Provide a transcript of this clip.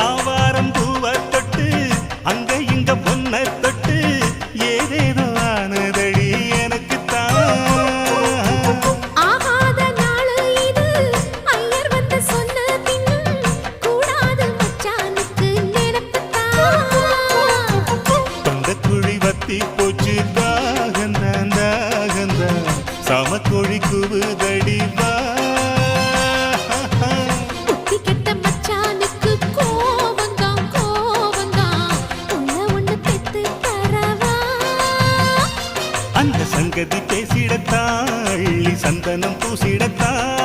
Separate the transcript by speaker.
Speaker 1: ஆவாரம் பூவை தொட்டு அங்க இங்க பொன்ன தொட்டு ஏதேதோ ஆனதடி எனக்குத்தான்.
Speaker 2: ஆகாத நாள் இது ஐயர் வந்து சொன்ன பின்னும் கூடாது மச்சானுக்கு நினைப்புத்தான்.
Speaker 1: தொண்டக்குழி வத்தி போச்சு தாகந்தான் தாகந்தான் சமக்கொழி குவுதடி வா.
Speaker 2: புத்தி கெட்ட மச்சானுக்கு கோவந்தான் கோவந்தான் ஒண்ணு பெத்து தரவா.
Speaker 1: அந்த சங்கதி பேசிடத்தான் அள்ளி சந்தனம் பூசிடத்தான்